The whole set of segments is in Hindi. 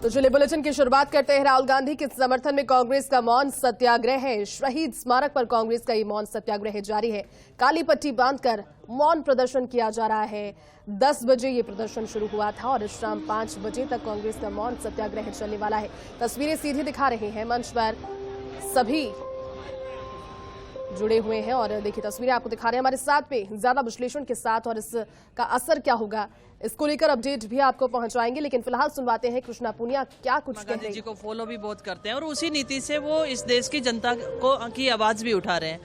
तो चलिए बुलेटिन की शुरुआत करते हैं। राहुल गांधी के समर्थन में कांग्रेस का मौन सत्याग्रह है। शहीद स्मारक पर कांग्रेस का ये मौन सत्याग्रह जारी है। काली पट्टी बांधकर मौन प्रदर्शन किया जा रहा है। 10 बजे ये प्रदर्शन शुरू हुआ था और शाम 5 बजे तक कांग्रेस का मौन सत्याग्रह चलने वाला है। तस्वीरें सीधी दिखा रहे हैं, मंच पर सभी जुड़े हुए हैं और देखिए तस्वीरें आपको दिखा रहे हैं हमारे साथ में ज्यादा विश्लेषण के साथ, और इसका असर क्या होगा इसको लेकर अपडेट भी आपको पहुंचाएंगे। लेकिन फिलहाल सुनवाते हैं कृष्णा पुनिया क्या कुछ कह रहे हैं। गांधी जी को फॉलो भी बहुत करते हैं और उसी नीति से वो इस देश की जनता को की आवाज भी उठा रहे हैं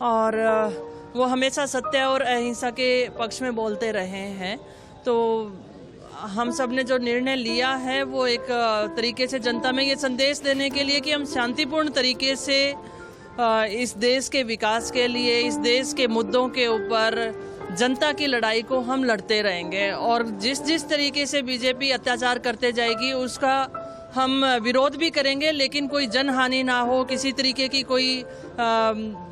और वो हमेशा सत्य और अहिंसा के पक्ष में बोलते रहे हैं। तो हम सब ने जो निर्णय लिया है वो एक तरीके से जनता में ये संदेश देने के लिए कि हम शांतिपूर्ण तरीके से इस देश के विकास के लिए, इस देश के मुद्दों के ऊपर जनता की लड़ाई को हम लड़ते रहेंगे और जिस तरीके से बीजेपी अत्याचार करते जाएगी उसका हम विरोध भी करेंगे, लेकिन कोई जन हानि ना हो, किसी तरीके की कोई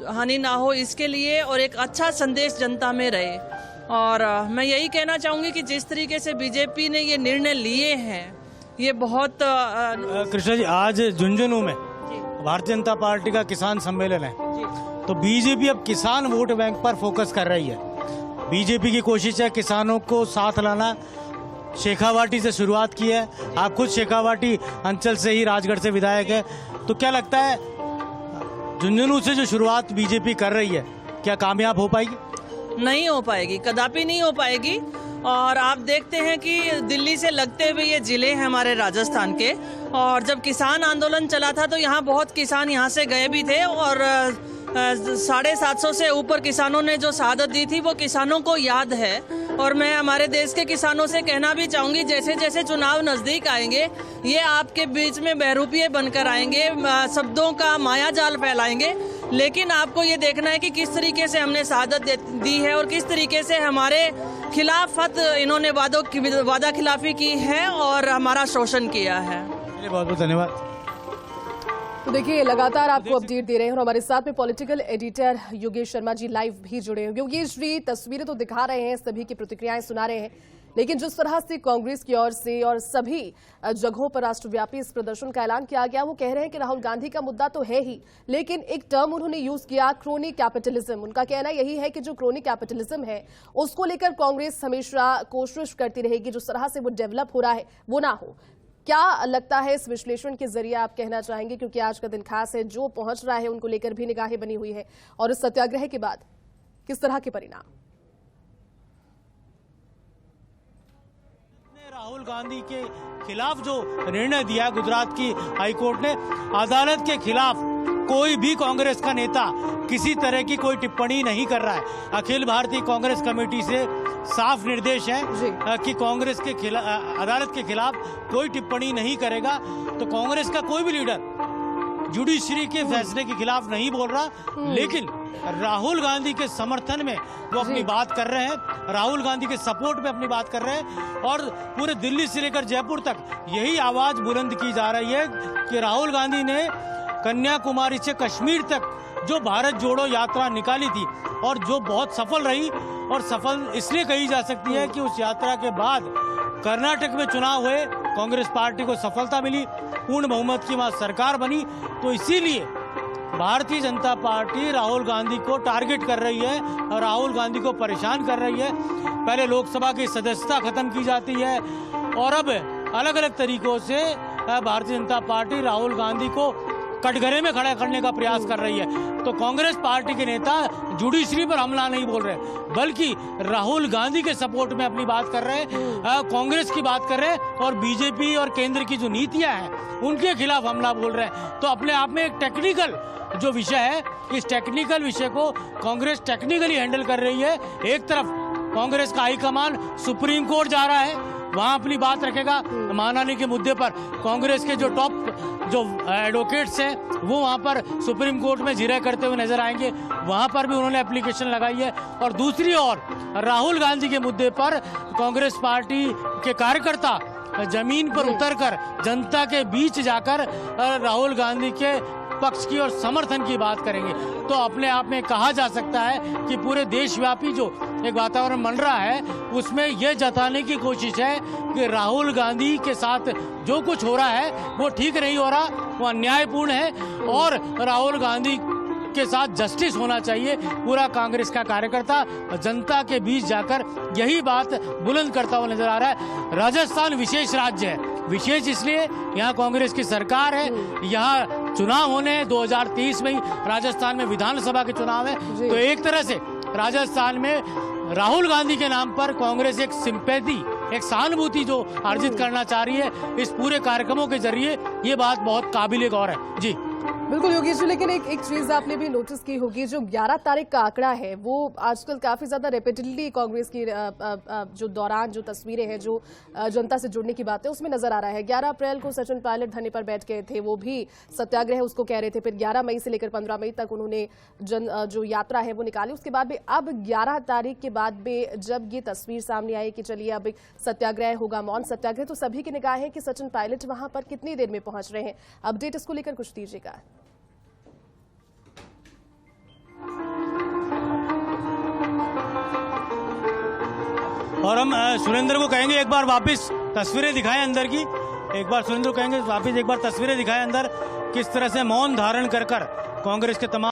हानि ना हो, इसके लिए और एक अच्छा संदेश जनता में रहे। और मैं यही कहना चाहूँगी कि जिस तरीके से बीजेपी ने ये निर्णय लिए हैं ये बहुत कृष्णा जी, आज झुंझुनू में भारतीय जनता पार्टी का किसान सम्मेलन है, तो बीजेपी अब किसान वोट बैंक पर फोकस कर रही है। बीजेपी की कोशिश है किसानों को साथ लाना। शेखावाटी से शुरुआत की है, आप खुद शेखावाटी अंचल से ही, राजगढ़ से विधायक है, तो क्या लगता है झुंझुनू से जो शुरुआत बीजेपी कर रही है क्या कामयाब हो पाएगी? नहीं हो पाएगी, कदापि नहीं हो पाएगी। और आप देखते हैं कि दिल्ली से लगते हुए ये जिले हैं हमारे राजस्थान के, और जब किसान आंदोलन चला था तो यहाँ बहुत किसान यहाँ से गए भी थे और 750 से ऊपर किसानों ने जो शहादत दी थी वो किसानों को याद है। और मैं हमारे देश के किसानों से कहना भी चाहूँगी, जैसे जैसे चुनाव नज़दीक आएंगे ये आपके बीच में बहरूपिये बनकर आएंगे, शब्दों का माया जाल फैलाएंगे, लेकिन आपको ये देखना है कि किस तरीके से हमने शहादत दी है और किस तरीके से हमारे खिलाफत इन्होंने वादा खिलाफी की है और हमारा शोषण किया है। बहुत बहुत धन्यवाद। तो देखिए लगातार आपको अपडेट दे रहे हैं और हमारे साथ में political editor Yogesh Sharma ji live भी जुड़े हैं। योगेश जी, तस्वीरें तो दिखा रहे हैं, सभी की प्रतिक्रियाएं सुना रहे हैं, लेकिन जिस तरह से कांग्रेस की ओर से और सभी जगहों पर राष्ट्रव्यापी इस प्रदर्शन का ऐलान किया गया, वो कह रहे हैं कि राहुल गांधी का मुद्दा तो है ही, लेकिन एक टर्म उन्होंने यूज किया, क्रोनी कैपिटलिज्म। उनका कहना यही है कि जो क्रोनी कैपिटलिज्म है उसको लेकर कांग्रेस हमेशा कोशिश करती रहेगी, जिस तरह से वो डेवलप हो रहा है वो ना हो। क्या लगता है इस विश्लेषण के जरिए आप कहना चाहेंगे, क्योंकि आज का दिन खास है, जो पहुंच रहा है उनको लेकर भी निगाहें बनी हुई है, और इस सत्याग्रह के बाद किस तरह के परिणाम? राहुल गांधी के खिलाफ जो निर्णय दिया गुजरात की हाईकोर्ट ने, अदालत के खिलाफ कोई भी कांग्रेस का नेता किसी तरह की कोई टिप्पणी नहीं कर रहा है। अखिल भारतीय कांग्रेस कमेटी से साफ निर्देश है कि कांग्रेस के खिलाफ, अदालत के खिलाफ कोई टिप्पणी नहीं करेगा। तो कांग्रेस का कोई भी लीडर जुडिशरी के फैसले के खिलाफ नहीं बोल रहा, लेकिन राहुल गांधी के समर्थन में वो अपनी बात कर रहे हैं, राहुल गांधी के सपोर्ट में अपनी बात कर रहे हैं। और पूरे दिल्ली से लेकर जयपुर तक यही आवाज बुलंद की जा रही है कि राहुल गांधी ने कन्याकुमारी से कश्मीर तक जो भारत जोड़ो यात्रा निकाली थी और जो बहुत सफल रही, और सफल इसलिए कही जा सकती है कि उस यात्रा के बाद कर्नाटक में चुनाव हुए, कांग्रेस पार्टी को सफलता मिली, पूर्ण बहुमत की वहां सरकार बनी। तो इसीलिए भारतीय जनता पार्टी राहुल गांधी को टारगेट कर रही है और राहुल गांधी को परेशान कर रही है। पहले लोकसभा की सदस्यता खत्म की जाती है और अब अलग अलग तरीकों से भारतीय जनता पार्टी राहुल गांधी को कटघरे में खड़ा करने का प्रयास कर रही है। तो कांग्रेस पार्टी के नेता जुडिशरी पर हमला नहीं बोल रहे, बल्कि राहुल गांधी के सपोर्ट में अपनी बात कर रहे हैं, कांग्रेस की बात कर रहे हैं, और बीजेपी और केंद्र की जो नीतियां हैं उनके खिलाफ हमला बोल रहे हैं। तो अपने आप में एक टेक्निकल जो विषय है, इस टेक्निकल विषय को कांग्रेस टेक्निकली हैंडल कर रही है। एक तरफ कांग्रेस का हाईकमान सुप्रीम कोर्ट जा रहा है, वहां अपनी बात रखेगा महानानी के मुद्दे पर। कांग्रेस के जो टॉप जो एडवोकेट्स हैं वो वहां पर सुप्रीम कोर्ट में जिरह करते हुए नजर आएंगे, वहां पर भी उन्होंने एप्लीकेशन लगाई है। और दूसरी ओर राहुल गांधी के मुद्दे पर कांग्रेस पार्टी के कार्यकर्ता जमीन पर उतरकर जनता के बीच जाकर राहुल गांधी के पक्ष की और समर्थन की बात करेंगे तो अपने आप में कहा जा सकता है कि पूरे देशव्यापी जो एक वातावरण बन रहा है उसमें यह जताने की कोशिश है कि राहुल गांधी के साथ जो कुछ हो रहा है वो ठीक नहीं हो रहा, वो अन्यायपूर्ण है और राहुल गांधी के साथ जस्टिस होना चाहिए। पूरा कांग्रेस का कार्यकर्ता जनता के बीच जाकर यही बात बुलंद करता हुआ नजर आ रहा है। राजस्थान विशेष राज्य है, विशेष इसलिए यहाँ कांग्रेस की सरकार है, यहाँ चुनाव होने हैं 2023 में ही राजस्थान में विधानसभा के चुनाव है। तो एक तरह से राजस्थान में राहुल गांधी के नाम पर कांग्रेस एक सिंपैथी, एक सहानुभूति जो अर्जित करना चाह रही है इस पूरे कार्यक्रमों के जरिए, ये बात बहुत काबिले गौर है। जी बिल्कुल योगेश जी, लेकिन एक चीज आपने भी नोटिस की होगी, जो 11 तारीख का आंकड़ा है वो आजकल काफी ज्यादा रिपीटेडली कांग्रेस की जो दौरान जो तस्वीरें हैं जो जनता से जुड़ने की बात है उसमें नजर आ रहा है। 11 अप्रैल को सचिन पायलट धरने पर बैठ गए थे, वो भी सत्याग्रह उसको कह रहे थे। फिर 11 मई से लेकर 15 मई तक उन्होंने जो यात्रा है वो निकाली। उसके बाद भी अब 11 तारीख के बाद भी जब ये तस्वीर सामने आई कि चलिए अब सत्याग्रह होगा, मौन सत्याग्रह, तो सभी की निगाह है कि सचिन पायलट वहां पर कितनी देर में पहुंच रहे हैं। अपडेट इसको लेकर कुछ दीजिएगा। और हम सुरेंद्र को कहेंगे एक बार वापस तस्वीरें दिखाएं अंदर की, एक बार सुरेंद्र को कहेंगे वापस एक बार तस्वीरें दिखाएं अंदर, किस तरह से मौन धारण कर कांग्रेस के तमाम